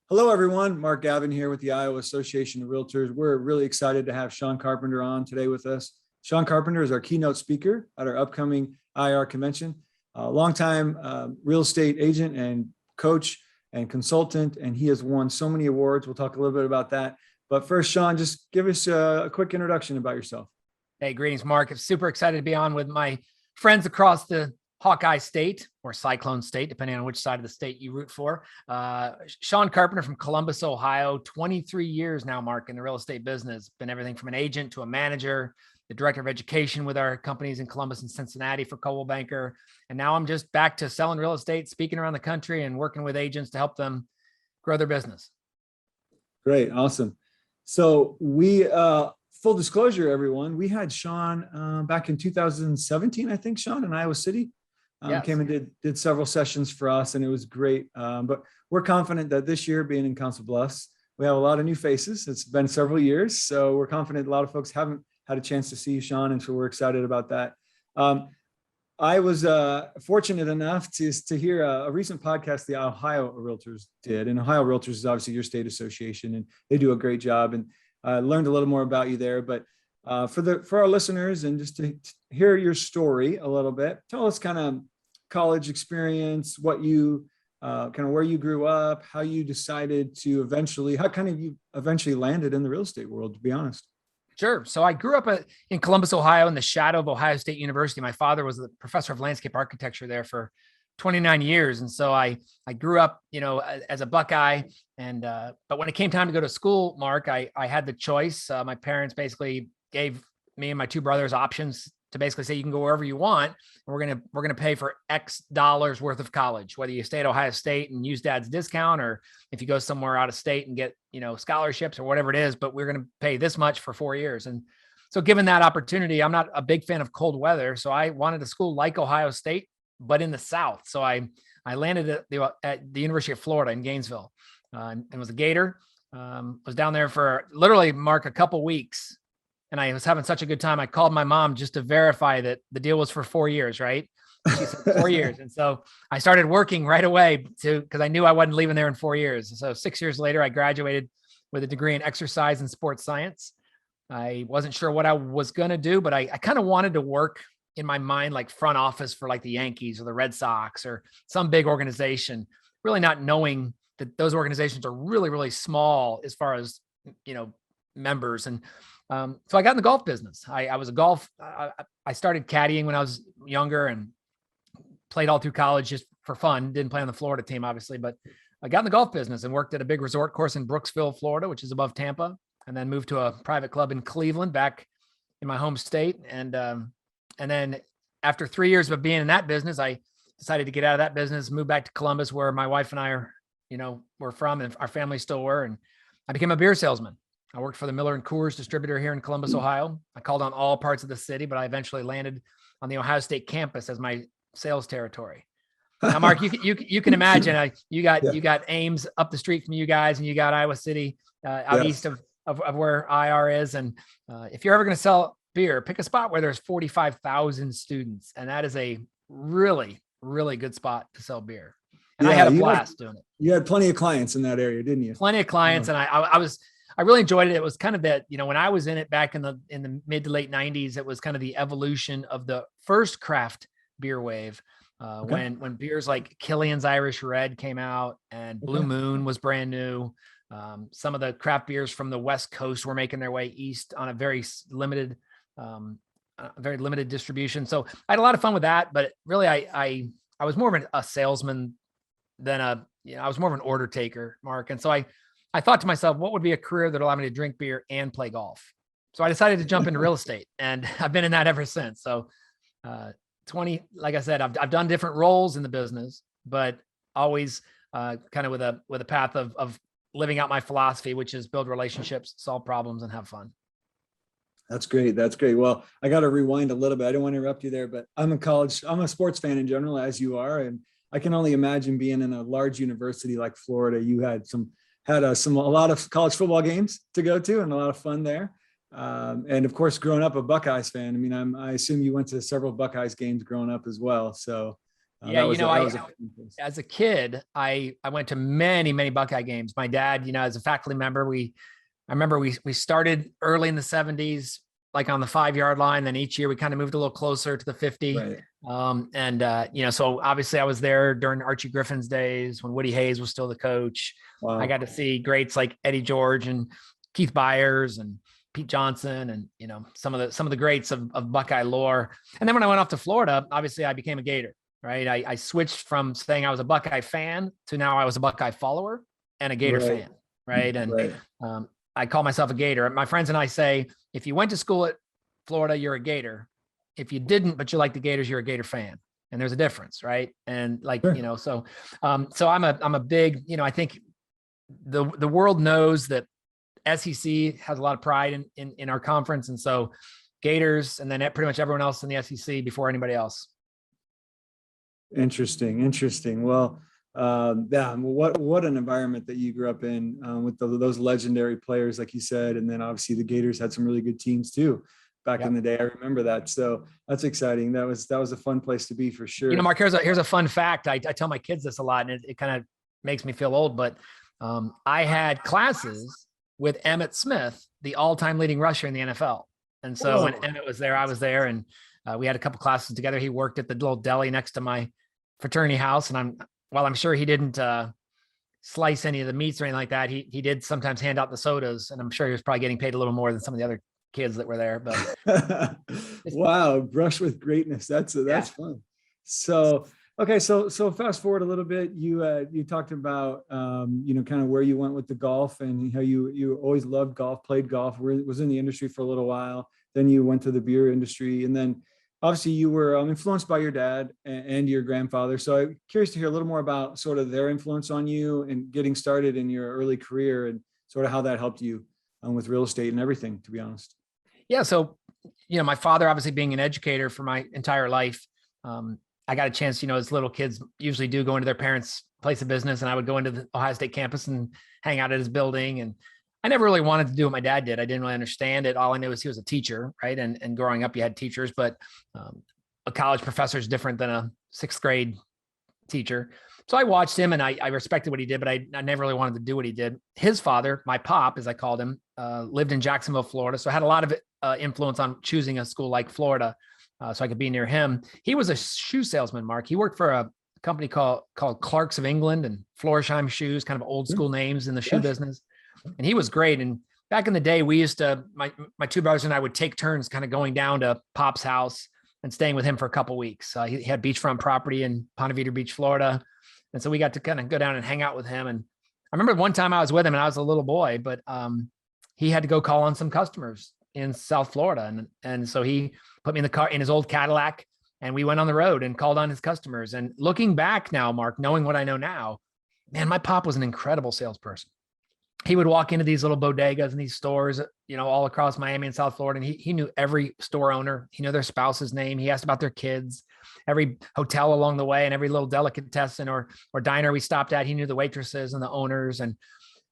Hello, everyone. Mark Gavin here with the Iowa Association of Realtors. We're really excited to have Sean Carpenter on today with us. Sean Carpenter is our keynote speaker at our upcoming IR convention. A longtime real estate agent and coach and consultant, and he has won so many awards. We'll talk a little bit about that. But first, Sean, just give us a quick introduction about yourself. Hey, greetings, Mark. I'm super excited to be on with my friends across the Hawkeye State or Cyclone State, depending on which side of the state you root for. Sean Carpenter from Columbus, Ohio, 23 years now, Mark, in the real estate business. Been everything from an agent to a manager, the director of education with our companies in Columbus and Cincinnati for Coldwell Banker. And now I'm just back to selling real estate, speaking around the country and working with agents to help them grow their business. Great. Awesome. So full disclosure, everyone, we had Sean back in 2017, I think, Sean, in Iowa City. Yes. Came and did several sessions for us, and it was great. But we're confident that this year, being in Council Bluffs, we have a lot of new faces. It's been several years, so we're confident a lot of folks haven't had a chance to see you, Sean, and so we're excited about that. I was fortunate enough to hear a recent podcast the Ohio Realtors did, and Ohio Realtors is obviously your state association, and they do a great job. And I learned a little more about you there, but for our listeners and just to hear your story a little bit, tell us kind of college experience, what you kind of where you grew up, how you decided to you eventually landed in the real estate world, to be honest. Sure. So I grew up in Columbus, Ohio, in the shadow of Ohio State University. My father was the professor of landscape architecture there for 29 years. And so I grew up, as a Buckeye. And, but when it came time to go to school, Mark, I had the choice. My parents basically gave me and my two brothers options to basically say, you can go wherever you want. And we're going to pay for X dollars worth of college, whether you stay at Ohio State and use dad's discount, or if you go somewhere out of state and get, scholarships or whatever it is, but we're going to pay this much for 4 years. And so given that opportunity, I'm not a big fan of cold weather. So I wanted a school like Ohio State, but in the South. So I landed at the University of Florida in Gainesville, and was a Gator. Was down there for literally, Mark, a couple weeks. And I was having such a good time. I called my mom just to verify that the deal was for 4 years, right? She said 4 years. And so I started working right away because I knew I wasn't leaving there in 4 years. So 6 years later, I graduated with a degree in exercise and sports science. I wasn't sure what I was going to do, but I kind of wanted to work in my mind, like front office for like the Yankees or the Red Sox or some big organization, really not knowing that those organizations are really, really small as far as, members. And so I got in the golf business. I was I started caddying when I was younger and played all through college just for fun. Didn't play on the Florida team, obviously, but I got in the golf business and worked at a big resort course in Brooksville, Florida, which is above Tampa, and then moved to a private club in Cleveland, back in my home state. And then after 3 years of being in that business, I decided to get out of that business, move back to Columbus, where my wife and I are, were from, and our family still were. And I became a beer salesman. I worked for the Miller and Coors distributor here in Columbus, Ohio. I called on all parts of the city, but I eventually landed on the Ohio State campus as my sales territory. Now, Mark, you can imagine, you got Ames up the street from you guys, and you got Iowa City out east of where IR is. And if you're ever going to sell beer, pick a spot where there's 45,000 students, and that is a really, really good spot to sell beer. And I had a blast doing it. You had plenty of clients in that area, didn't you? Plenty of clients, and I really enjoyed it. It was kind of that, when I was in it back in the mid to late 90s, it was kind of the evolution of the first craft beer wave. When beers like Killian's Irish Red came out and Blue Moon was brand new. Some of the craft beers from the West Coast were making their way east on a very limited distribution. So I had a lot of fun with that, but really I was more of a salesman than I was more of an order taker, Mark. And so I thought to myself, what would be a career that allowed me to drink beer and play golf? So I decided to jump into real estate, and I've been in that ever since. So, like I said, I've done different roles in the business, but always kind of with a path of living out my philosophy, which is build relationships, solve problems, and have fun. That's great. That's great. Well, I got to rewind a little bit. I don't want to interrupt you there, but I'm a sports fan in general, as you are. And I can only imagine being in a large university like Florida. You had a lot of college football games to go to and a lot of fun there. And of course, growing up a Buckeyes fan, I assume you went to several Buckeyes games growing up as well. So Yeah, That was a fun place. as a kid, I went to many Buckeye games. My dad, as a faculty member, I remember we started early in the 70s, like on the 5-yard line. Then each year we kind of moved a little closer to the 50. Right. So obviously I was there during Archie Griffin's days when Woody Hayes was still the coach. I Wow. got to see greats like Eddie George and Keith Byers and Pete Johnson and, some of the greats of Buckeye lore. And then when I went off to Florida, obviously I became a Gator, right? I switched from saying I was a Buckeye fan to now I was a Buckeye follower and a Gator Right. fan. Right. And, Right. I call myself a Gator. My friends and I say, if you went to school at Florida, you're a Gator. If you didn't, but you like the Gators, you're a Gator fan. And there's a difference, right? And Sure. so I'm a big, I think the world knows that SEC has a lot of pride in our conference. And so Gators and then pretty much everyone else in the SEC before anybody else. Interesting. Well, yeah, what an environment that you grew up in, with those legendary players, like you said, and then obviously the Gators had some really good teams too back in the day. I remember that, so that's exciting. That was a fun place to be for sure. Mark, here's a fun fact. I tell my kids this a lot, and it kind of makes me feel old, but I had classes with Emmitt Smith, the all-time leading rusher in the NFL, and so when Emmitt was there, I was there, and we had a couple classes together. He worked at the little deli next to my fraternity house, and while I'm sure he didn't slice any of the meats or anything like that, he did sometimes hand out the sodas, and I'm sure he was probably getting paid a little more than some of the other kids that were there. But wow, brush with greatness. That's fun. So okay, so fast forward a little bit. You talked about kind of where you went with the golf and how you always loved golf, played golf, was in the industry for a little while. Then you went to the beer industry, and then obviously you were influenced by your dad and your grandfather. So I'm curious to hear a little more about sort of their influence on you and getting started in your early career and sort of how that helped you with real estate and everything, to be honest. Yeah. So, my father, obviously being an educator for my entire life, I got a chance, as little kids usually do, go into their parents' place of business. And I would go into the Ohio State campus and hang out at his building. And I never really wanted to do what my dad did. I didn't really understand it. All I knew was he was a teacher, right? And growing up, you had teachers, but a college professor is different than a 6th grade teacher. So I watched him and I respected what he did, but I never really wanted to do what he did. His father, my pop, as I called him, lived in Jacksonville, Florida. So I had a lot of influence on choosing a school like Florida so I could be near him. He was a shoe salesman, Mark. He worked for a company called Clark's of England and Florsheim Shoes, kind of old school names in the shoe business. And he was great. And back in the day, we used to, my two brothers and I would take turns kind of going down to Pop's house and staying with him for a couple of weeks. He had beachfront property in Ponte Vedra Beach, Florida. And so we got to kind of go down and hang out with him. And I remember one time I was with him and I was a little boy, but he had to go call on some customers in South Florida. And so he put me in the car in his old Cadillac and we went on the road and called on his customers. And looking back now, Mark, knowing what I know now, man, my pop was an incredible salesperson. He would walk into these little bodegas and these stores, all across Miami and South Florida. And he knew every store owner. He knew their spouse's name. He asked about their kids, every hotel along the way and every little delicatessen or diner we stopped at. He knew the waitresses and the owners. And,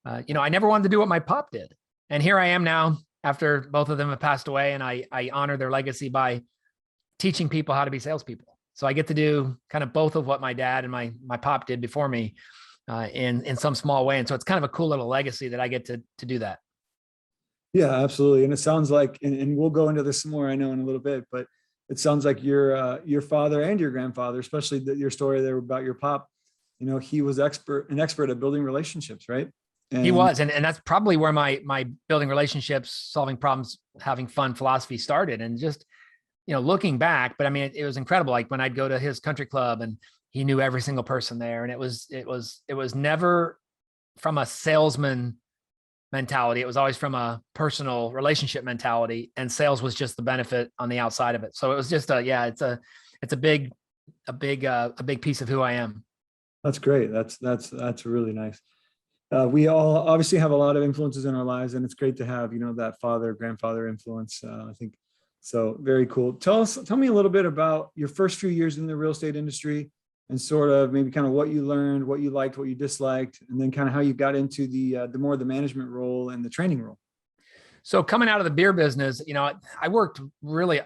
I never wanted to do what my pop did. And here I am now after both of them have passed away. And I honor their legacy by teaching people how to be salespeople. So I get to do kind of both of what my dad and my pop did before me. In some small way. And so it's kind of a cool little legacy that I get to do that. Yeah, absolutely. And it sounds like, and we'll go into this some more, I know, in a little bit, but it sounds like your father and your grandfather, especially your story there about your pop, he was an expert at building relationships, right? He was. And that's probably where my building relationships, solving problems, having fun philosophy started. And just, looking back, but I mean, it was incredible. Like when I'd go to his country club and he knew every single person there. And it was never from a salesman mentality. It was always from a personal relationship mentality, and sales was just the benefit on the outside of it. So it was just it's a big piece of who I am. That's great. That's really nice. We all obviously have a lot of influences in our lives, and it's great to have, that father, grandfather influence. I think so. Very cool. Tell me a little bit about your first few years in the real estate industry, and sort of maybe kind of what you learned, what you liked, what you disliked, and then kind of how you got into the more the management role and the training role. So coming out of the beer business, I worked really,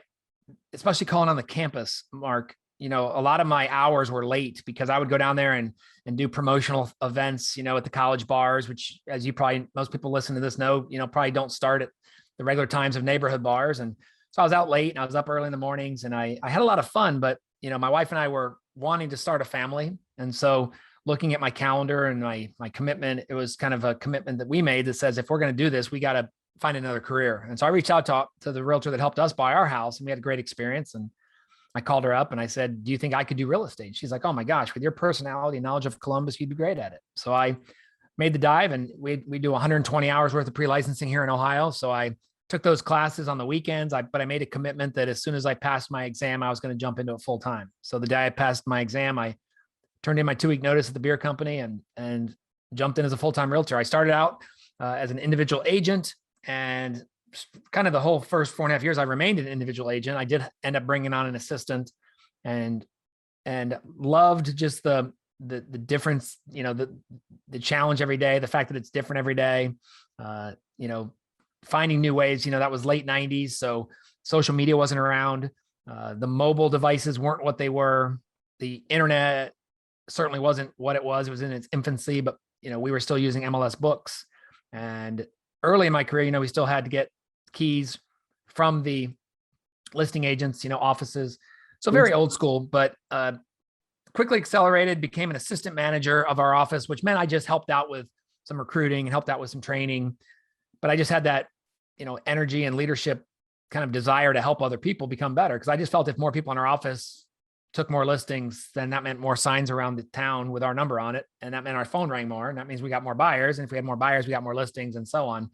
especially calling on the campus, Mark, a lot of my hours were late because I would go down there and do promotional events, at the college bars, which, as most people listen to this know, probably don't start at the regular times of neighborhood bars. And so I was out late and I was up early in the mornings, and I had a lot of fun, but my wife and I were wanting to start a family. And so looking at my calendar and my commitment, it was kind of a commitment that we made that says, if we're going to do this, we got to find another career. And so I reached out to the realtor that helped us buy our house, and we had a great experience. And I called her up and I said, do you think I could do real estate? She's like, oh my gosh, with your personality and knowledge of Columbus, you'd be great at it. So I made the dive, and we do 120 hours worth of pre-licensing here in Ohio. So I took those classes on the weekends, but I made a commitment that as soon as I passed my exam, I was going to jump into it full time. So the day I passed my exam, I turned in my 2-week notice at the beer company and jumped in as a full-time realtor. I started out as an individual agent, and kind of the whole first 4.5 years, I remained an individual agent. I did end up bringing on an assistant, and loved just the difference, the challenge every day, the fact that it's different every day, finding new ways. That was late 90s. So social media wasn't around. The mobile devices weren't what they were. The internet certainly wasn't what it was. It was in its infancy, but we were still using MLS books. And early in my career, we still had to get keys from the listing agents, offices. So very old school, but quickly accelerated, became an assistant manager of our office, which meant I just helped out with some recruiting and helped out with some training. But I just had that, energy and leadership kind of desire to help other people become better. Because I just felt if more people in our office took more listings, then that meant more signs around the town with our number on it. And that meant our phone rang more. And that means we got more buyers. And if we had more buyers, we got more listings, and so on.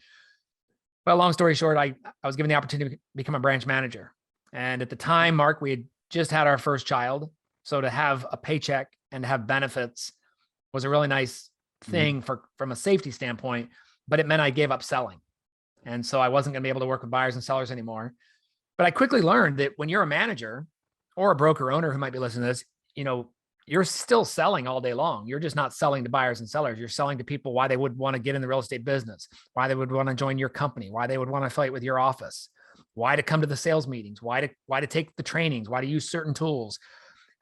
But long story short, I was given the opportunity to become a branch manager. And at the time, Mark, we had just had our first child. So to have a paycheck and to have benefits was a really nice thing from a safety standpoint, but it meant I gave up selling. And so I wasn't going to be able to work with buyers and sellers anymore. But I quickly learned that when you're a manager or a broker owner who might be listening to this, you're still selling all day long. You're just not selling to buyers and sellers. You're selling to people why they would want to get in the real estate business, why they would want to join your company, why they would want to affiliate with your office, why to come to the sales meetings, why to take the trainings, why to use certain tools.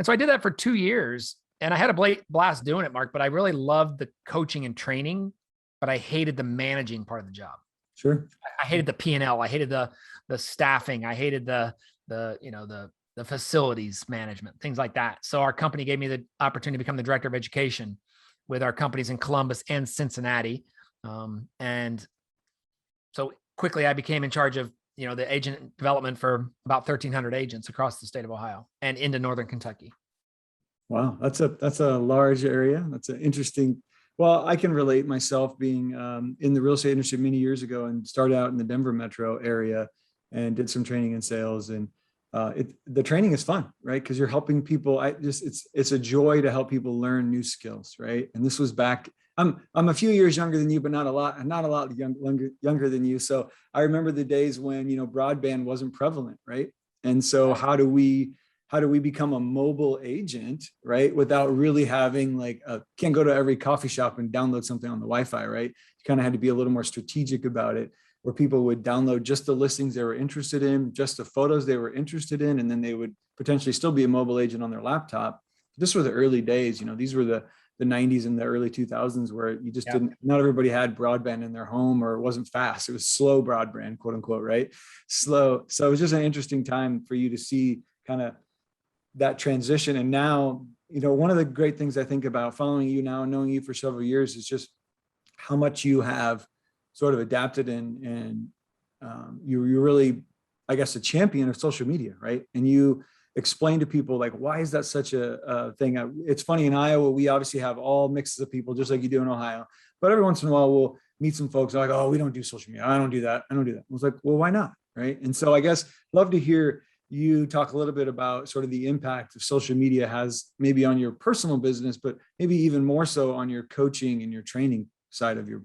And so I did that for 2 years, and I had a blast doing it, Mark, but I really loved the coaching and training, but I hated the managing part of the job. Sure. I hated the P&L. I hated the staffing. I hated the facilities management, things like that. So our company gave me the opportunity to become the director of education with our companies in Columbus and Cincinnati. And so quickly I became in charge of, the agent development for about 1,300 agents across the state of Ohio and into Northern Kentucky. Wow. That's a large area. That's an interesting. Well, I can relate myself being in the real estate industry many years ago and started out in the Denver metro area and did some training in sales. And the training is fun, right? Because you're helping people. It's a joy to help people learn new skills, right? And this was back. I'm a few years younger than you, but not a lot younger than you. So I remember the days when broadband wasn't prevalent, right? And so how do we become a mobile agent, right? Without really having can't go to every coffee shop and download something on the Wi-Fi, right? You kind of had to be a little more strategic about it, where people would download just the listings they were interested in, just the photos they were interested in, and then they would potentially still be a mobile agent on their laptop. This were the early days, these were the 90s and the early 2000s, where you just not everybody had broadband in their home, or it wasn't fast. It was slow broadband, quote unquote, right? Slow. So it was just an interesting time for you to see kind of that transition. And now, one of the great things I think about following you now and knowing you for several years is just how much you have sort of adapted and you're really, I guess, a champion of social media, right? And you explain to people why is that such a thing? It's funny, in Iowa, we obviously have all mixes of people, just like you do in Ohio. But every once in a while, we'll meet some folks like, oh, we don't do social media. I don't do that. I was like, well, why not? Right. And so I guess love to hear you talk a little bit about sort of the impact of social media has maybe on your personal business, but maybe even more so on your coaching and your training side of your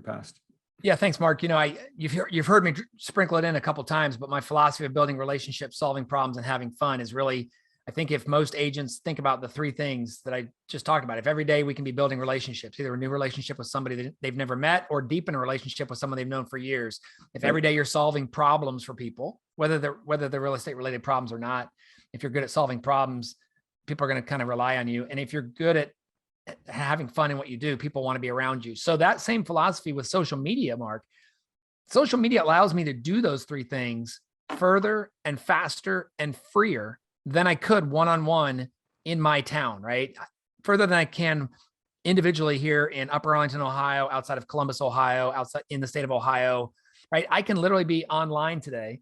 past. Yeah, thanks, Mark. You've heard me sprinkle it in a couple of times, but my philosophy of building relationships, solving problems, and having fun is really, I think if most agents think about the three things that I just talked about, if every day we can be building relationships, either a new relationship with somebody that they've never met or deepen a relationship with someone they've known for years. If every day you're solving problems for people, whether they're real estate related problems or not, if you're good at solving problems, people are going to kind of rely on you. And if you're good at having fun in what you do, people want to be around you. So that same philosophy with social media, Mark, social media allows me to do those three things further and faster and freer than I could one-on-one in my town, right? Further than I can individually here in Upper Arlington, Ohio, outside of Columbus, Ohio, outside in the state of Ohio, right? I can literally be online today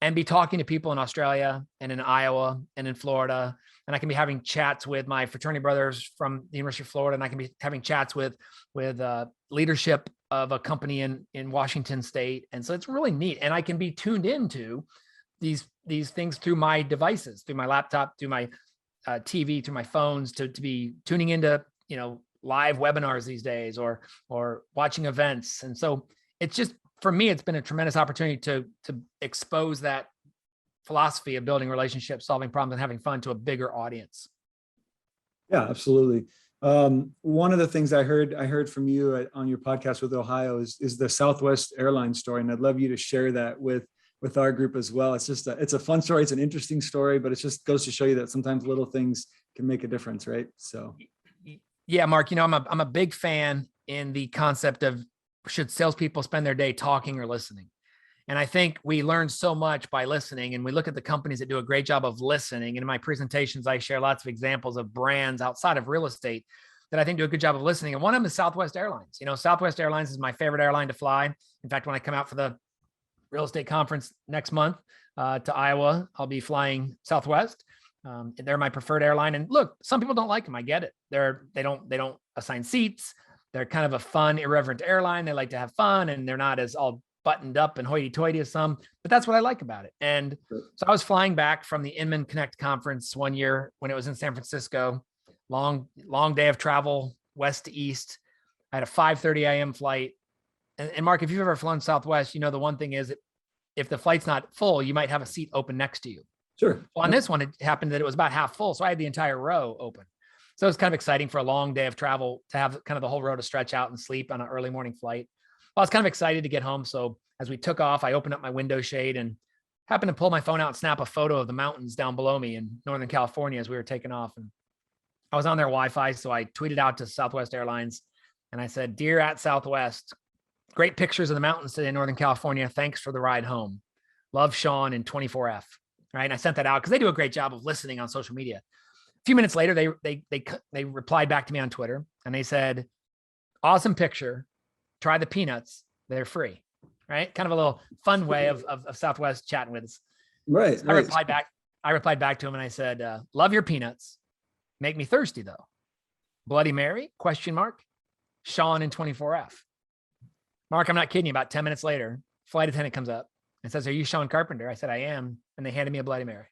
and be talking to people in Australia and in Iowa and in Florida. And I can be having chats with my fraternity brothers from the University of Florida. And I can be having chats with leadership of a company in Washington State. And so it's really neat. And I can be tuned into these things through my devices, through my laptop, through my TV, through my phones, to be tuning into, live webinars these days or watching events. And so it's just, for me, it's been a tremendous opportunity to expose that philosophy of building relationships, solving problems, and having fun to a bigger audience. Yeah, absolutely. One of the things I heard from you on your podcast with Ohio is the Southwest Airlines story. And I'd love you to share that with our group as well. It's just it's a fun story. It's an interesting story, but it just goes to show you that sometimes little things can make a difference, right? So. Yeah, Mark, I'm a big fan in the concept of, should salespeople spend their day talking or listening? And I think we learn so much by listening, and we look at the companies that do a great job of listening. And in my presentations, I share lots of examples of brands outside of real estate that I think do a good job of listening. And one of them is Southwest Airlines. Southwest Airlines is my favorite airline to fly. In fact, when I come out for the real estate conference next month to Iowa, I'll be flying Southwest. They're my preferred airline. And look, some people don't like them. I get it. They don't assign seats. They're kind of a fun, irreverent airline. They like to have fun, and they're not as all buttoned up and hoity-toity as some, but that's what I like about it. And so I was flying back from the Inman Connect conference one year when it was in San Francisco, long day of travel, west to east. I had a 5:30 a.m. flight. And Mark, if you've ever flown Southwest, the one thing is that if the flight's not full, you might have a seat open next to you. Sure. Well, on this one, it happened that it was about half full. So I had the entire row open. So it's kind of exciting for a long day of travel to have kind of the whole row to stretch out and sleep on an early morning flight. Well, I was kind of excited to get home. So as we took off, I opened up my window shade and happened to pull my phone out and snap a photo of the mountains down below me in Northern California as we were taking off. And I was on their Wi-Fi. So I tweeted out to Southwest Airlines and I said, "Dear at Southwest, great pictures of the mountains today in Northern California. Thanks for the ride home. Love, Sean in 24F." Right. And I sent that out because they do a great job of listening on social media. A few minutes later, they replied back to me on Twitter and they said, "Awesome picture. Try the peanuts. They're free." Right. Kind of a little fun way of Southwest chatting with us. Right. So I replied back to him and I said, "Love your peanuts. Make me thirsty though. Bloody Mary? ? Sean in 24F. Mark, I'm not kidding you. About 10 minutes later, flight attendant comes up and says, "Are you Sean Carpenter?" I said, "I am." And they handed me a Bloody Mary.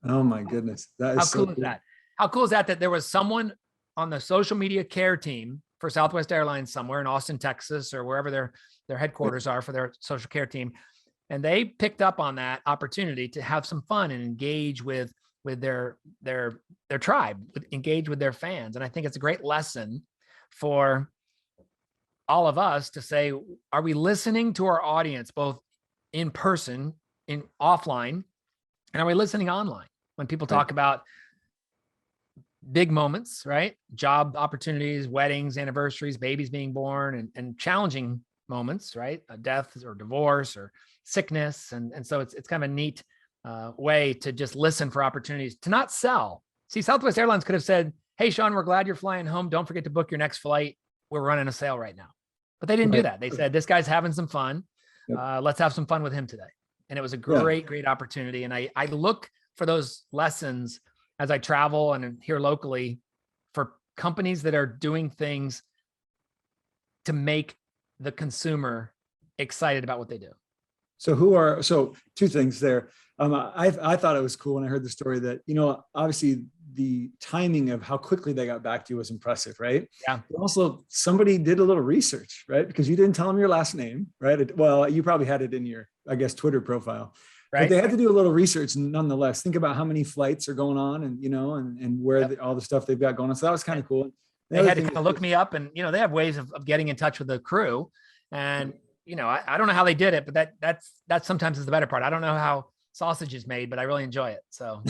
Oh my goodness. That is How cool is that? How cool is that there was someone on the social media care team for Southwest Airlines somewhere in Austin, Texas, or wherever their headquarters are for their social care team. And they picked up on that opportunity to have some fun and engage with their tribe, engage with their fans. And I think it's a great lesson for all of us to say, are we listening to our audience, both in person, in offline, and are we listening online when people talk about big moments, right? Job opportunities, weddings, anniversaries, babies being born, and challenging moments, right? A death or divorce or sickness. And so it's kind of a neat way to just listen for opportunities to not sell. See, Southwest Airlines could have said, "Hey, Sean, we're glad you're flying home. Don't forget to book your next flight. We're running a sale right now." But they didn't do that. They said, "This guy's having some fun. Let's have some fun with him today." And it was a great opportunity. And I look for those lessons as I travel and here locally for companies that are doing things to make the consumer excited about what they do. So two things there. I thought it was cool when I heard the story that, obviously the timing of how quickly they got back to you was impressive, right? Yeah. But also, somebody did a little research, right? Because you didn't tell them your last name, right? Well, you probably had it in your, I guess, Twitter profile. Right. But they had to do a little research nonetheless. Think about how many flights are going on and, and where all the stuff they've got going on. So that was kind of cool. They had to kind of look me up and, they have ways of getting in touch with the crew. And, I don't know how they did it, but that's sometimes is the better part. I don't know how sausage is made, but I really enjoy it. So.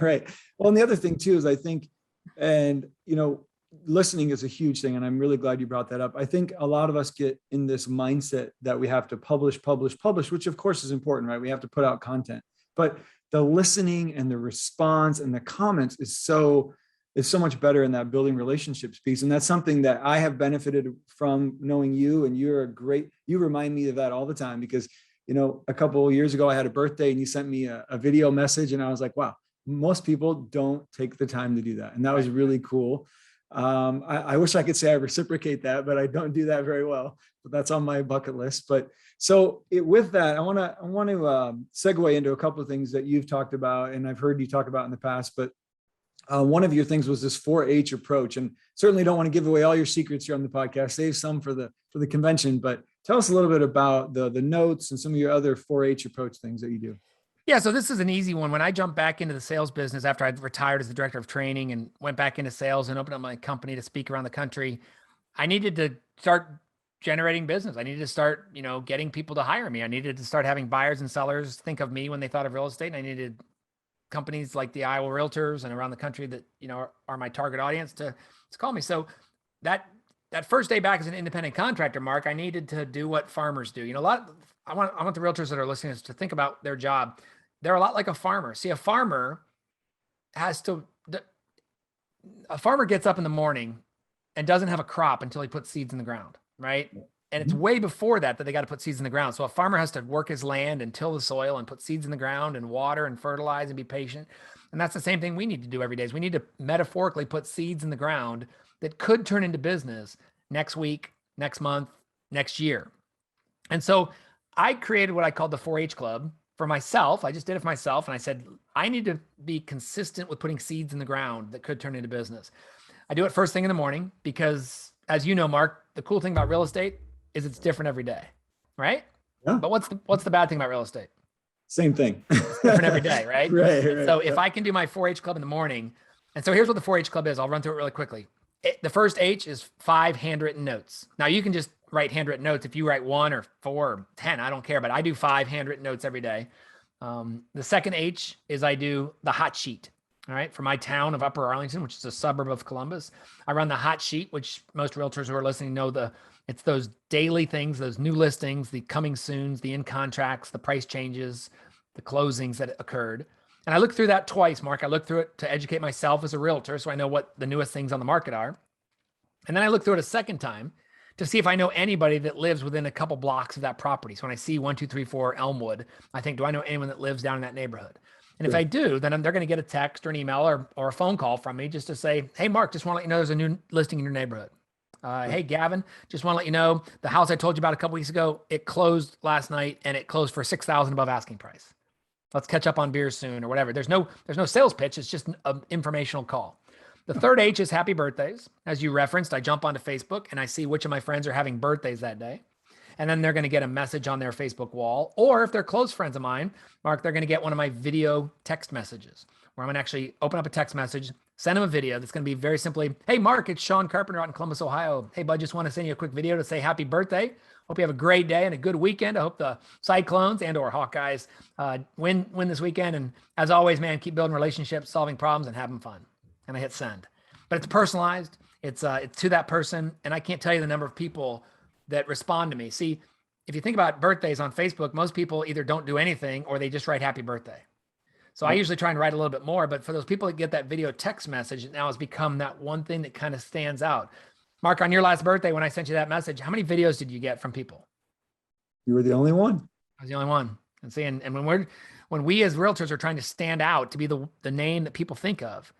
Right. Well, and the other thing too is I think, and listening is a huge thing, and I'm really glad you brought that up. I think a lot of us get in this mindset that we have to publish, which of course is important, right? We have to put out content, but the listening and the response and the comments is so much better in that building relationships piece. And that's something that I have benefited from knowing you, and you remind me of that all the time, because a couple of years ago I had a birthday and you sent me a video message, and I was like, wow, most people don't take the time to do that. And that was really cool. I wish I could say I reciprocate that, but I don't do that very well. But that's on my bucket list. But so with that, I want to segue into a couple of things that you've talked about, and I've heard you talk about in the past. But one of your things was this 4-H approach, and certainly don't want to give away all your secrets here on the podcast. Save some for the convention. But tell us a little bit about the notes and some of your other 4-H approach things that you do. Yeah, so this is an easy one. When I jumped back into the sales business after I'd retired as the director of training and went back into sales and opened up my company to speak around the country, I needed to start generating business. I needed to start, getting people to hire me. I needed to start having buyers and sellers think of me when they thought of real estate. And I needed companies like the Iowa Realtors and around the country that, are my target audience to call me. So that first day back as an independent contractor, Mark, I needed to do what farmers do. I want the realtors that are listening to think about their job. They're a lot like a farmer. See, a farmer gets up in the morning and doesn't have a crop until he puts seeds in the ground, right? And it's way before that they got to put seeds in the ground. So a farmer has to work his land and till the soil and put seeds in the ground and water and fertilize and be patient. And that's the same thing we need to do every day. Is we need to metaphorically put seeds in the ground that could turn into business next week, next month, next year. And so I created what I called the 4-H Club for myself. I just did it for myself. And I said, I need to be consistent with putting seeds in the ground that could turn into business. I do it first thing in the morning because, as you know, Mark, the cool thing about real estate is it's different every day, right? Yeah. But what's the bad thing about real estate? Same thing. It's different every day, right? Right. So if I can do my 4-H Club in the morning, and so here's what the 4-H Club is. I'll run through it really quickly. The first H is 5 handwritten notes. Now you can just write handwritten notes. If you write 1 or 4 or 10, I don't care, but I do 5 handwritten notes every day. The second H is I do the hot sheet. All right. For my town of Upper Arlington, which is a suburb of Columbus, I run the hot sheet, which most realtors who are listening know it's those daily things, those new listings, the coming soons, the in contracts, the price changes, the closings that occurred. And I look through that twice, Mark. I look through it to educate myself as a realtor so I know what the newest things on the market are. And then I look through it a second time to see if I know anybody that lives within a couple blocks of that property. So when I see 1, 2, 3, 4 Elmwood, I think, do I know anyone that lives down in that neighborhood? And if I do, then they're going to get a text or an email or a phone call from me just to say, hey, Mark, just want to let you know there's a new listing in your neighborhood. Hey, Gavin, just want to let you know the house I told you about a couple weeks ago, it closed last night and it closed for $6,000 above asking price. Let's catch up on beers soon or whatever. There's no sales pitch. It's just an informational call. The third H is happy birthdays. As you referenced, I jump onto Facebook and I see which of my friends are having birthdays that day. And then they're going to get a message on their Facebook wall. Or if they're close friends of mine, Mark, they're going to get one of my video text messages where I'm going to actually open up a text message, send them a video that's going to be very simply, hey, Mark, it's Sean Carpenter out in Columbus, Ohio. Hey, bud, just want to send you a quick video to say happy birthday. Hope you have a great day and a good weekend. I hope the Cyclones and or Hawkeyes win this weekend. And as always, man, keep building relationships, solving problems, and having fun. And I hit send. But it's personalized. It's to that person. And I can't tell you the number of people that respond to me. See, if you think about birthdays on Facebook, most people either don't do anything or they just write happy birthday. So I usually try and write a little bit more, but for those people that get that video text message, it now has become that one thing that kind of stands out. Mark, on your last birthday, when I sent you that message, how many videos did you get from people? You were the only one. I was the only one. And see, and when we as realtors are trying to stand out to be the name that people think of,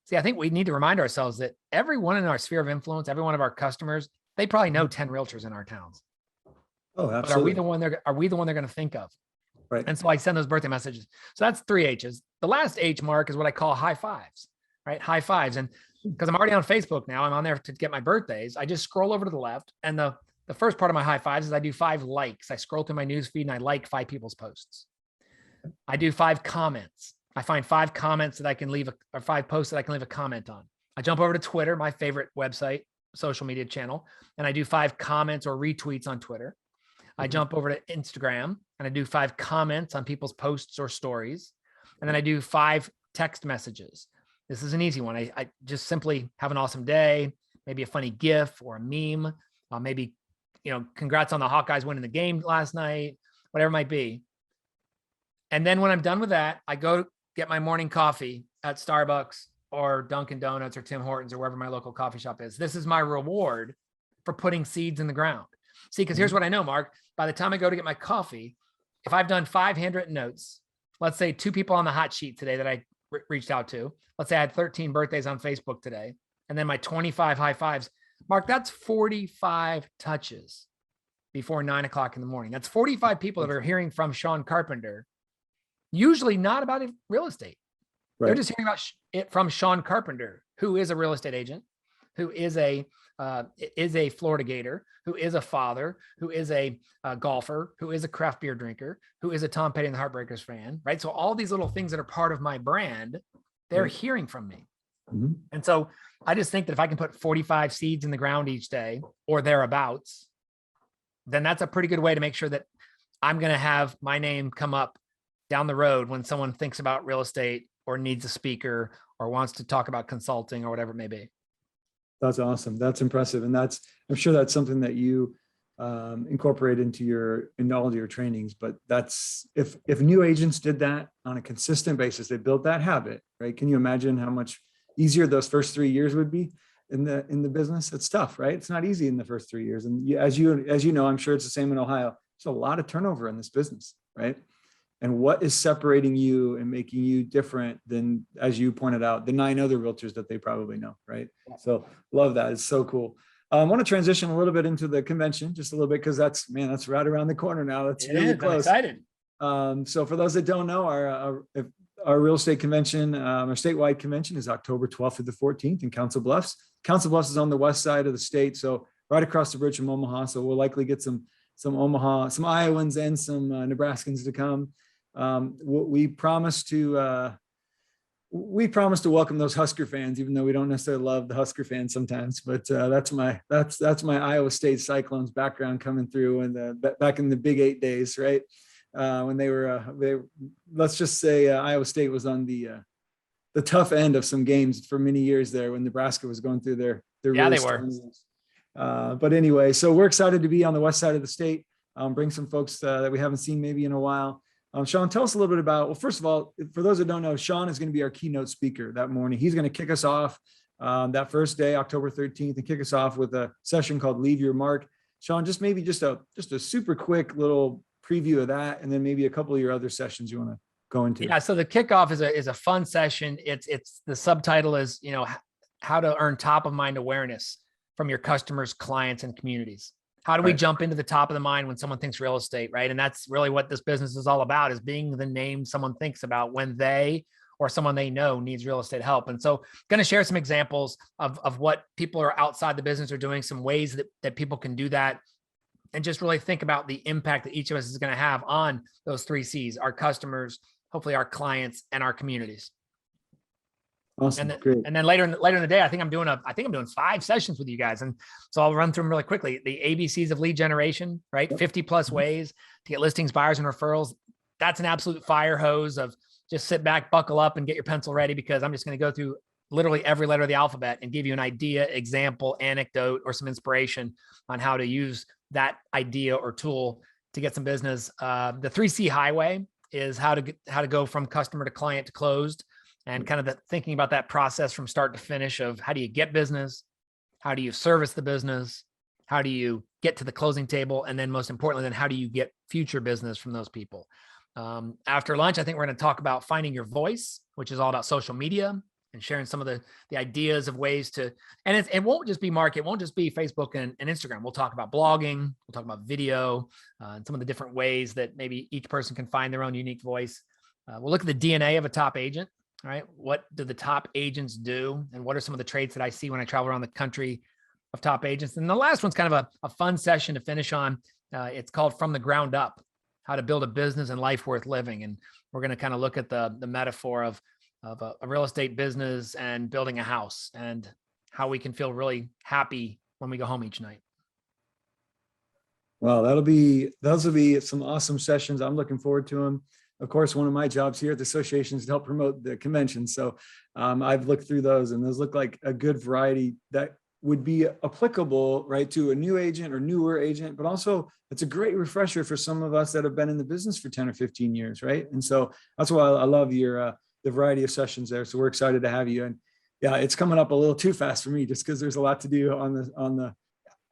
see, I think we need to remind ourselves that everyone in our sphere of influence, every one of our customers, they probably know 10 realtors in our towns. Oh, absolutely. But are we the one they're going to think of? Right. And so I send those birthday messages. So that's 3 H's. The last H, Mark, is what I call high fives, right? High fives. And because I'm already on Facebook now, I'm on there to get my birthdays. I just scroll over to the left. And the first part of my high fives is I do 5 likes. I scroll through my news feed and I like 5 people's posts. I do 5 comments. I find 5 comments that I can leave, or 5 posts that I can leave a comment on. I jump over to Twitter, my favorite website, social media channel, and I do 5 comments or retweets on Twitter. I jump over to Instagram and and I do 5 comments on people's posts or stories. And then I do 5 text messages. This is an easy one. I just simply have an awesome day, maybe a funny GIF or a meme, maybe, congrats on the Hawkeyes winning the game last night, whatever it might be. And then when I'm done with that, I go get my morning coffee at Starbucks or Dunkin' Donuts or Tim Hortons or wherever my local coffee shop is. This is my reward for putting seeds in the ground. See, because here's what I know, Mark. By the time I go to get my coffee, if I've done 5 handwritten notes, let's say 2 people on the hot sheet today that I reached out to, let's say I had 13 birthdays on Facebook today, and then my 25 high fives, Mark, that's 45 touches before 9 o'clock in the morning. That's 45 people that are hearing from Sean Carpenter, usually not about real estate. Right. They're just hearing about it from Sean Carpenter, who is a real estate agent, who is a Florida Gator, who is a father, who is a golfer, who is a craft beer drinker, who is a Tom Petty and the Heartbreakers fan, right? So all these little things that are part of my brand, they're hearing from me. Mm-hmm. And so I just think that if I can put 45 seeds in the ground each day or thereabouts, then that's a pretty good way to make sure that I'm going to have my name come up down the road when someone thinks about real estate or needs a speaker or wants to talk about consulting or whatever it may be. That's awesome. That's impressive. And I'm sure that's something that you incorporate into all of your trainings, but that's, if new agents did that on a consistent basis, they built that habit, right? Can you imagine how much easier those first 3 years would be in the business? It's tough, right? It's not easy in the first 3 years. And as you know, I'm sure it's the same in Ohio. There's a lot of turnover in this business, right? And what is separating you and making you different than, as you pointed out, the 9 other realtors that they probably know, right? So love that. It's so cool. I want to transition a little bit into the convention, just a little bit, because that's right around the corner now. That's really close. I'm excited. So for those that don't know, our real estate convention, our statewide convention is October 12th through the 14th in Council Bluffs. Council Bluffs is on the west side of the state, so right across the bridge from Omaha. So we'll likely get some Iowans and some Nebraskans to come. We promise to welcome those Husker fans, even though we don't necessarily love the Husker fans sometimes. But that's my Iowa State Cyclones background coming through, and back in the Big 8 days, right? When they were, let's just say Iowa State was on the tough end of some games for many years there when Nebraska was going through their really they were. But anyway, so we're excited to be on the west side of the state. Bring some folks that we haven't seen maybe in a while. Sean, tell us a little bit about, well, first of all, for those that don't know, Sean is going to be our keynote speaker that morning. He's going to kick us off that first day, October 13th, and kick us off with a session called Leave Your Mark. Sean, just a super quick little preview of that, and then maybe a couple of your other sessions you want to go into. Yeah, so the kickoff is a fun session. It's the subtitle is, how to earn top of mind awareness from your customers, clients, and communities. How do we jump into the top of the mind when someone thinks real estate, right? And that's really what this business is all about, is being the name someone thinks about when they or someone they know needs real estate help. And so going to share some examples of what people are outside the business are doing, some ways that people can do that, and just really think about the impact that each of us is going to have on those 3 C's, our customers, hopefully our clients, and our communities. Awesome. And then later in the day, I think I'm doing 5 sessions with you guys. And so I'll run through them really quickly. The ABCs of lead generation, right? Yep. 50 plus ways to get listings, buyers, and referrals. That's an absolute fire hose of just sit back, buckle up, and get your pencil ready, because I'm just going to go through literally every letter of the alphabet and give you an idea, example, anecdote, or some inspiration on how to use that idea or tool to get some business. The 3C highway is how to go from customer to client to closed, and kind of thinking about that process from start to finish of how do you get business, how do you service the business, how do you get to the closing table, and then most importantly, then how do you get future business from those people. After lunch, I think we're going to talk about finding your voice, which is all about social media and sharing some of the ideas of ways to, and it won't just be Mark, it won't just be Facebook and Instagram. We'll talk about blogging, we'll talk about video, and some of the different ways that maybe each person can find their own unique voice. We'll look at the DNA of a top agent. All right. What do the top agents do? And what are some of the traits that I see when I travel around the country of top agents? And the last one's kind of a fun session to finish on. It's called From the Ground Up, how to build a business and life worth living. And we're going to kind of look at the metaphor of a real estate business and building a house, and how we can feel really happy when we go home each night. Well, those will be some awesome sessions. I'm looking forward to them. Of course, one of my jobs here at the association is to help promote the convention. So I've looked through those, and those look like a good variety that would be applicable, right, to a new agent or newer agent, but also it's a great refresher for some of us that have been in the business for 10 or 15 years, right? And so that's why I love your the variety of sessions there. So we're excited to have you. And yeah, it's coming up a little too fast for me just because there's a lot to do on the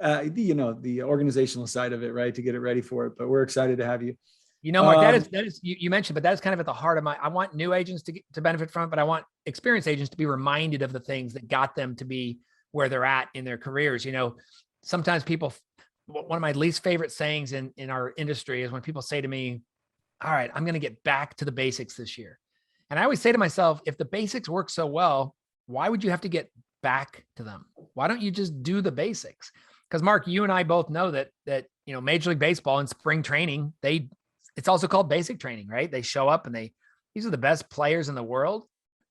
the organizational side of it, right, to get it ready for it. But we're excited to have you. Mark, that is you mentioned, but that is kind of at the heart of I want new agents to benefit from it, but I want experienced agents to be reminded of the things that got them to be where they're at in their careers. Sometimes one of my least favorite sayings in our industry is when people say to me, all right, I'm going to get back to the basics this year. And I always say to myself, if the basics work so well, why would you have to get back to them? Why don't you just do the basics? Because Mark, you and I both know that Major League Baseball and spring training, it's also called basic training, right? They show up and these are the best players in the world,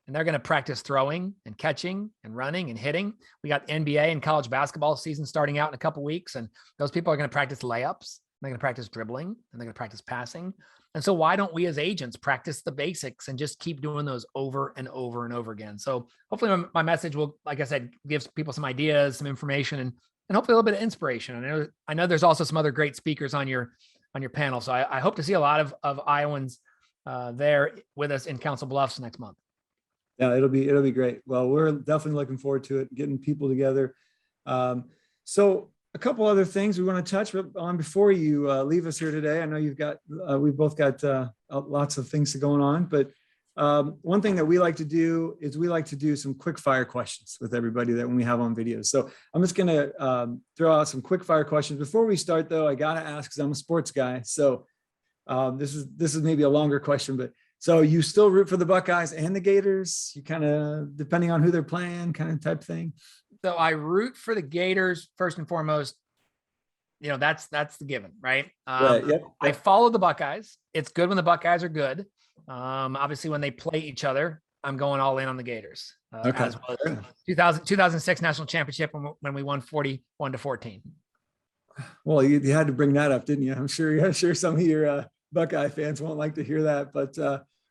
and they're going to practice throwing and catching and running and hitting. We got NBA and college basketball season starting out in a couple of weeks, and those people are going to practice layups. They're going to practice dribbling, and they're going to practice passing. And so why don't we as agents practice the basics and just keep doing those over and over and over again? So hopefully my message will, like I said, give people some ideas, some information, and hopefully a little bit of inspiration. I know there's also some other great speakers on your panel. So I hope to see a lot of Iowans there with us in Council Bluffs next month. Yeah, it'll be great. Well, we're definitely looking forward to it, getting people together. So a couple other things we want to touch on before you leave us here today. I know we've both got lots of things going on, but one thing that we like to do is we like to do some quick fire questions with everybody that when we have on videos. So I'm just going to throw out some quick fire questions. Before we start though, I got to ask, because I'm a sports guy. So this is maybe a longer question, but so you still root for the Buckeyes and the Gators? You kind of, depending on who they're playing, kind of type thing? So I root for the Gators first and foremost. That's the given, right? Right. Yep. I follow the Buckeyes. It's good when the Buckeyes are good. Obviously, when they play each other, I'm going all in on the Gators. Okay. As was 2006 national championship when we won 41-14. Well, you had to bring that up, didn't you? I'm sure some of your Buckeye fans won't like to hear that, but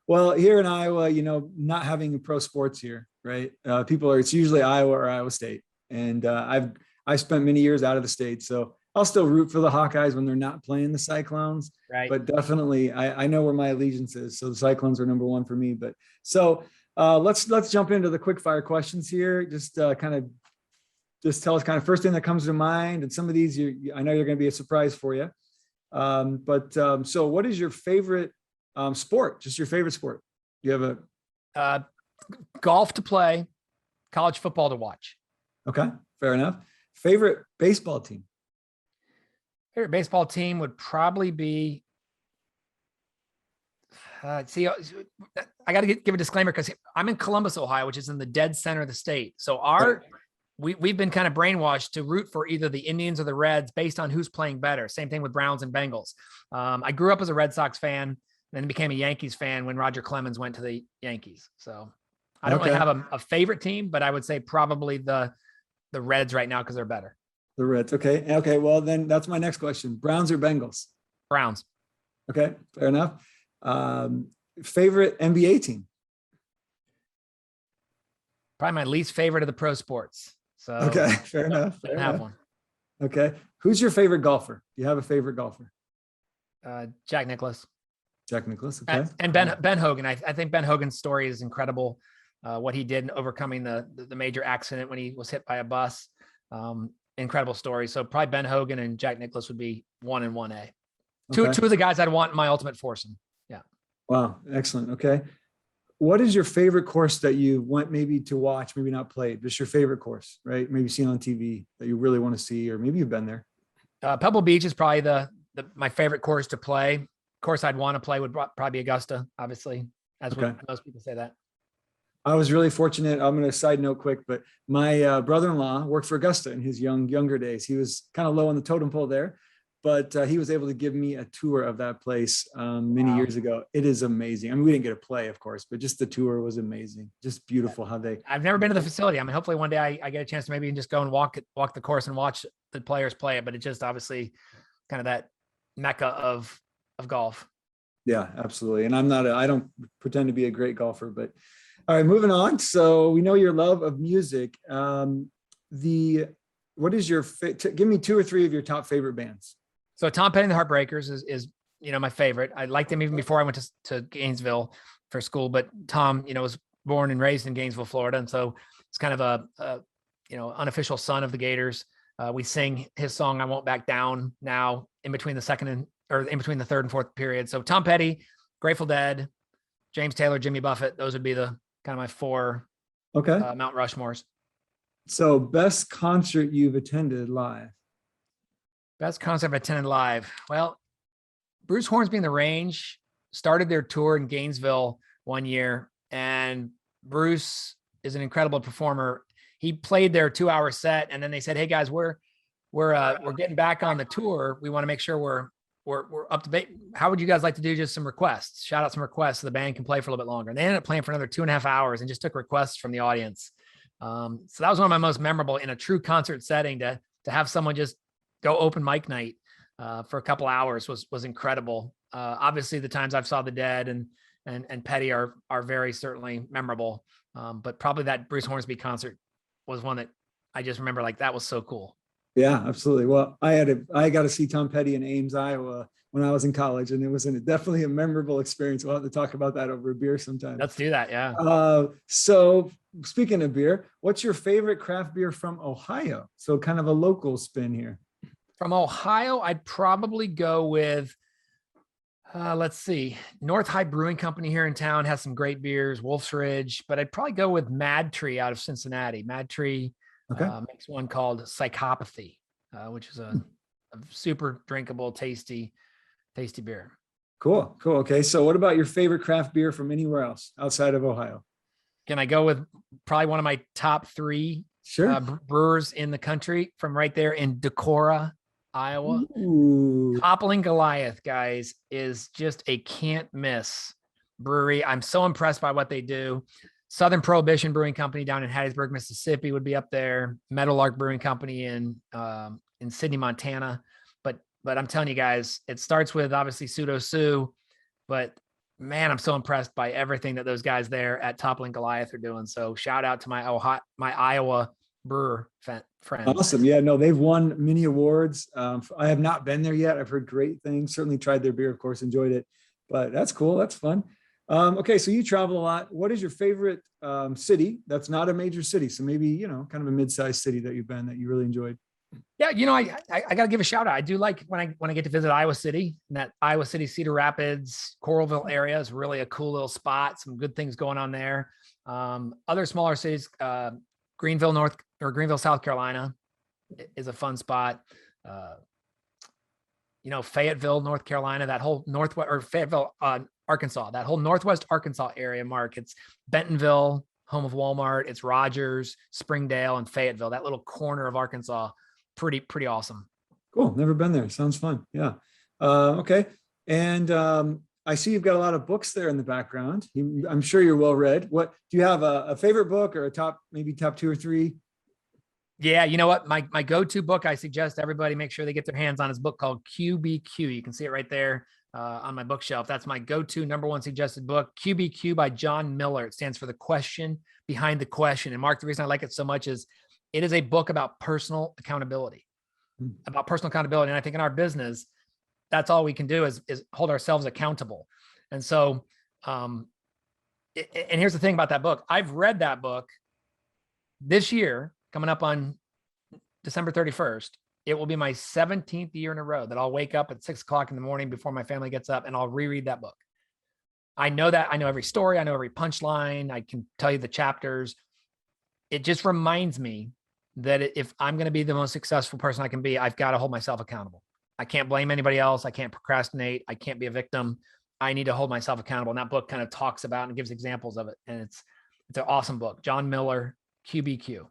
well, here in Iowa, not having pro sports here, right? It's usually Iowa or Iowa State, and I spent many years out of the state, so I'll still root for the Hawkeyes when they're not playing the Cyclones. Right. But definitely, I know where my allegiance is, so the Cyclones are number one for me. But so let's jump into the quick fire questions here. Just tell us kind of first thing that comes to mind, and some of these I know you're going to be a surprise for you. So what is your favorite sport? Just your favorite sport? Do you have a golf to play, college football to watch? Okay, fair enough. Favorite baseball team? Favorite baseball team would probably be. I got to give a disclaimer because I'm in Columbus, Ohio, which is in the dead center of the state. So we've been kind of brainwashed to root for either the Indians or the Reds based on who's playing better. Same thing with Browns and Bengals. I grew up as a Red Sox fan, and then became a Yankees fan when Roger Clemens went to the Yankees. So I don't really have a favorite team, but I would say probably the Reds right now because they're better. The Reds. Okay. Okay. Well, then that's my next question. Browns or Bengals? Browns. Okay. Fair enough. Favorite NBA team? Probably my least favorite of the pro sports. So okay. Fair enough. I have one. Okay. Who's your favorite golfer? Do you have a favorite golfer? Jack Nicklaus. Jack Nicklaus. Okay. And Ben Hogan. I think Ben Hogan's story is incredible. What he did in overcoming the major accident when he was hit by a bus. Incredible story. So probably Ben Hogan and Jack Nicklaus would be 1 and 1A. Two of the guys I'd want in my ultimate foursome. Yeah. Wow. Excellent. Okay. What is your favorite course that you went maybe to watch, maybe not played, just your favorite course, right? Maybe seen on TV that you really want to see, or maybe you've been there. Pebble Beach is probably my favorite course to play. Course I'd want to play would probably be Augusta, obviously, as most people say that. I was really fortunate. I'm going to side note quick, but my brother-in-law worked for Augusta in his younger days. He was kind of low on the totem pole there, but he was able to give me a tour of that place many years ago. It is amazing. I mean, we didn't get to play, of course, but just the tour was amazing. Just beautiful how I've never been to the facility. I mean, hopefully one day I get a chance to maybe just go and walk the course and watch the players play it, but it just obviously kind of that mecca of golf. Yeah, absolutely. And I don't pretend to be a great golfer, but all right, moving on. So we know your love of music. What is your, give me 2 or 3 of your top favorite bands. So Tom Petty and the Heartbreakers is my favorite. I liked them even before I went to Gainesville for school, but Tom, was born and raised in Gainesville, Florida. And so it's kind of a unofficial son of the Gators. We sing his song, I Won't Back Down, now in between the third and fourth period. So Tom Petty, Grateful Dead, James Taylor, Jimmy Buffett. Those would be the kind of my 4 Mount Rushmores. So best concert you've attended live? Best concert I've attended live. Well, Bruce Hornsby and the Range started their tour in Gainesville one year, and Bruce is an incredible performer. He played their 2-hour set, and then they said, "Hey guys, we're getting back on the tour. We want to make sure we're up to date. How would you guys like to do just some requests? Shout out some requests so the band can play for a little bit longer." And they ended up playing for another 2.5 hours and just took requests from the audience. So that was one of my most memorable in a true concert setting, to have someone just go open mic night for a couple hours was incredible. Obviously the times I've saw the Dead and Petty are very certainly memorable. But probably that Bruce Hornsby concert was one that I just remember, like, that was so cool. Yeah, absolutely. Well, I got to see Tom Petty in Ames, Iowa when I was in college, and it was definitely a memorable experience. We'll have to talk about that over a beer sometime. Let's do that. Yeah. So speaking of beer, what's your favorite craft beer from Ohio? So kind of a local spin here. From Ohio, I'd probably go with, let's see, North High Brewing Company here in town has some great beers, Wolf's Ridge, but I'd probably go with Mad Tree out of Cincinnati. Mad Tree makes one called Psychopathy, which is a super drinkable, tasty beer. Cool. Okay. So what about your favorite craft beer from anywhere else outside of Ohio? Can I go with probably one of my top 3 brewers in the country from right there in Decorah, Iowa? Ooh. Toppling Goliath, guys, is just a can't miss brewery. I'm so impressed by what they do. Southern Prohibition Brewing Company down in Hattiesburg, Mississippi would be up there. Meadowlark Brewing Company in Sidney, Montana. But I'm telling you guys, it starts with obviously Pseudo Sue, but man, I'm so impressed by everything that those guys there at Toppling Goliath are doing. So shout out to my Iowa brewer friends. Awesome. Yeah, no, they've won many awards. I have not been there yet. I've heard great things. Certainly tried their beer, of course, enjoyed it. But that's cool. That's fun. Okay, so you travel a lot. What is your favorite city that's not a major city? So maybe, kind of a mid-sized city that you've been that you really enjoyed. Yeah, I got to give a shout out. I do like when I get to visit Iowa City, and that Iowa City, Cedar Rapids, Coralville area is really a cool little spot. Some good things going on there. Other smaller cities, Greenville, South Carolina is a fun spot. Fayetteville, North Carolina, that whole Fayetteville, Arkansas, that whole Northwest Arkansas area, Mark. It's Bentonville, home of Walmart. It's Rogers, Springdale, and Fayetteville, that little corner of Arkansas. Pretty awesome. Cool. Never been there. Sounds fun. Yeah. Okay. And I see you've got a lot of books there in the background. I'm sure you're well read. What do you have a favorite book or maybe top 2 or 3? Yeah, you know what? My go-to book, I suggest everybody make sure they get their hands on, his book called QBQ. You can see it right there on my bookshelf. That's my go-to #1 suggested book, QBQ by John Miller. It stands for the question behind the question. And Mark, the reason I like it so much is it is a book about personal accountability, And I think in our business, that's all we can do is hold ourselves accountable. And so, and here's the thing about that book. I've read that book this year, coming up on December 31st. It will be my 17th year in a row that I'll wake up at 6 o'clock in the morning before my family gets up and I'll reread that book. I know every story. I know every punchline. I can tell you the chapters. It just reminds me that if I'm going to be the most successful person I can be, I've got to hold myself accountable. I can't blame anybody else. I can't procrastinate. I can't be a victim. I need to hold myself accountable. And that book kind of talks about and gives examples of it. And it's an awesome book. John Miller, QBQ.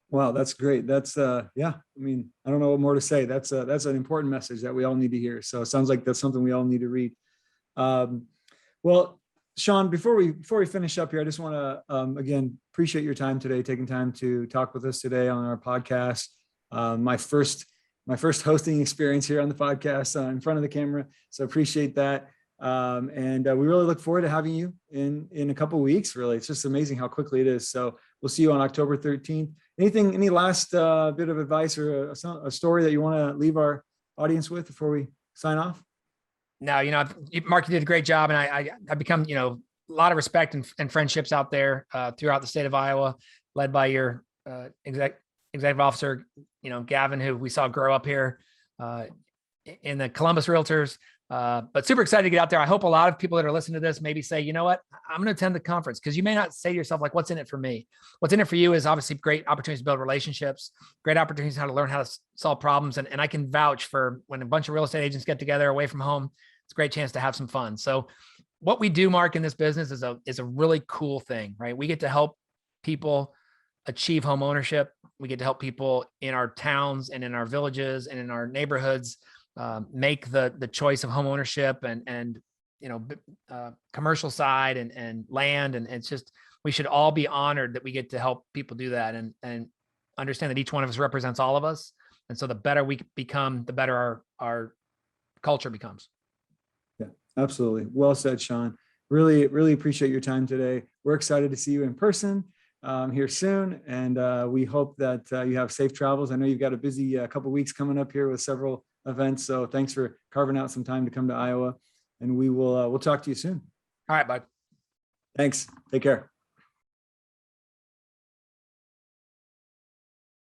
Wow, that's great. That's yeah. I mean, I don't know what more to say. That's an important message that we all need to hear. So it sounds like that's something we all need to read. Well, Sean, before we finish up here, I just want to again appreciate your time today, taking time to talk with us today on our podcast. My first my first hosting experience here on the podcast in front of the camera. So appreciate that. And we really look forward to having you in a couple of weeks. Really, it's just amazing how quickly it is. So we'll see you on October 13th. Any last bit of advice or a story that you want to leave our audience with before we sign off? No, Mark, you did a great job, and I become, a lot of respect and friendships out there throughout the state of Iowa, led by your executive officer, Gavin, who we saw grow up here in the Columbus Realtors. But super excited to get out there. I hope a lot of people that are listening to this maybe say, you know what, I'm going to attend the conference, because you may not say to yourself, like, what's in it for me? What's in it for you is obviously great opportunities to build relationships, great opportunities how to learn how to solve problems. And I can vouch for when a bunch of real estate agents get together away from home, it's a great chance to have some fun. So what we do, Mark, in this business is a really cool thing, right? We get to help people achieve home ownership. We get to help people in our towns and in our villages and in our neighborhoods make the choice of home ownership and commercial side and land. And it's just, we should all be honored that we get to help people do that and understand that each one of us represents all of us. And so the better we become, the better our culture becomes. Yeah, absolutely. Well said, Sean. Really, really appreciate your time today. We're excited to see you in person here soon. And we hope that you have safe travels. I know you've got a busy couple of weeks coming up here with several events. So thanks for carving out some time to come to Iowa, and we'll talk to you soon. All right, bud. Thanks. Take care.